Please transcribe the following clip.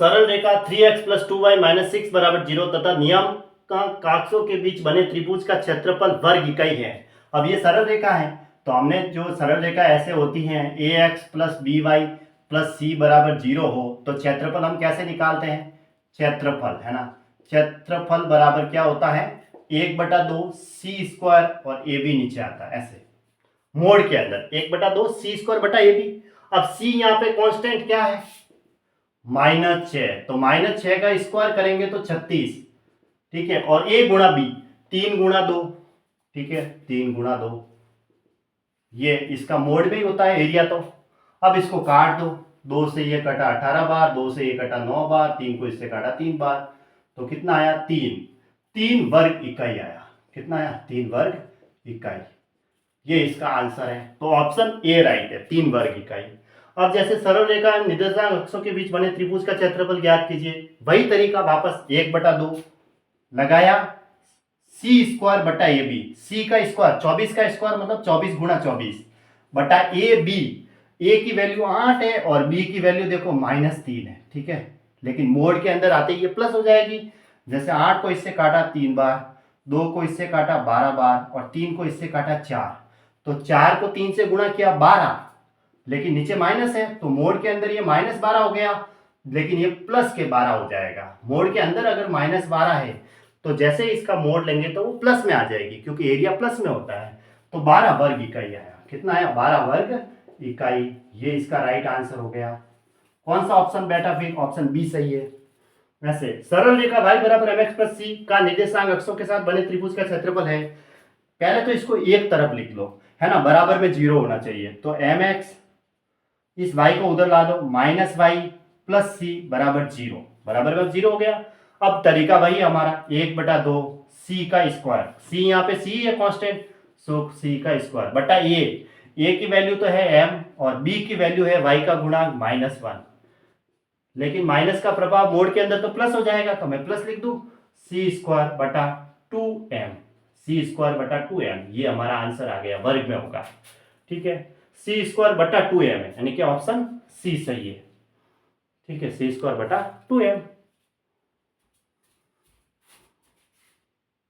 सरल रेखा 3x plus 2y minus 6 बराबर 0 तथा नियम का काक्षों के बीच बने त्रिभुज का क्षेत्रफल वर्ग इकाई है। अब ये सरल रेखा है तो हमने जो सरल रेखा ऐसे होती हैं ax plus by plus c बराबर 0 हो तो क्षेत्रफल हम कैसे निकालते हैं, क्षेत्रफल है ना, क्षेत्रफल बराबर क्या होता है 1/2 c स्क्वायर और a b नीचे आता है ऐसे मोड़ के अंदर 1/2 c स्क्वायर बटा a b। अब c यहाँ पे कांस्टेंट क्या है -6, तो -6 का स्क्वायर करेंगे तो 36, ठीक है, और a गुणा b 3 गुणा 2, ठीक है, 3 गुणा 2 ये इसका मोड में ही होता है एरिया। तो अब इसको काट दो, 2 से ये कटा 18 बार, 2 से ये कटा 9 बार, 3 को इससे काटा 3 बार, तो कितना आया 3 वर्ग इकाई आया। कितना आया 3 वर्ग इकाई। ये इसका आंसर है, तो ऑप्शन ए राइट है 3 वर्ग इकाई। अब जैसे सरल रेखा निर्देशांक अक्षों के बीच बने त्रिभुज का क्षेत्रफल ज्ञात कीजिए, वही तरीका वापस 1/2 लगाया c स्क्वायर बटा ए बी, सी का स्क्वायर 24 का स्क्वायर मतलब 24 गुणा 24 बटा ए बी, ए की वैल्यू 8 है और बी की वैल्यू देखो -3 है, ठीक है, लेकिन मोड के अंदर आते ही ये प्लस हो जाएगी। जैसे 8 को इससे काटा 3 बार, 2 को इससे काटा 12 बार और 3 को इससे काटा 4, तो 4 को 3 से गुणा किया 12, लेकिन नीचे माइनस है तो मोड के अंदर ये -12 हो गया, लेकिन ये प्लस के 12 हो जाएगा। मोड के अंदर अगर -12 है तो जैसे इसका मोड लेंगे तो वो प्लस में आ जाएगी क्योंकि एरिया प्लस में होता है। तो 12 वर्ग इकाई आया। कितना आया 12 वर्ग इकाई। ये इसका राइट आंसर हो गया। कौन सा ऑप्शन बेटा, फिर ऑप्शन बी सही है। वैसे सरल रेखा y बराबर mx प्लस c का निर्देशांक अक्षों के साथ बने त्रिभुज का क्षेत्रफल है। पहले तो इसको एक तरफ लिख लो, है ना, बराबर में 0 होना चाहिए, तो mx इस y को उधर ला दो, -y प्लस c बराबर 0, बराबर में 0 हो गया। अब तरीका वही हमारा 1/2 c का स्क्वायर, c यहाँ पे c है कांस्टेंट, सो c का स्क्वायर बटा a की वैल्यू तो है m और b की वैल्यू है y का गुणांक -1, लेकिन माइनस का प्रभाव मोड के अंदर तो प्लस हो जाएगा, तो मैं प्लस लिख दूं c स्क्वायर बटा 2m, c स्क्वायर बटा 2m, ये हमारा आंसर आ गया, वर्ग में होगा, ठीक है, c स्क्वायर बटा 2m है, यानी कि ऑप्शन सी सही है, ठीक है, c स्क्वायर बटा 2m।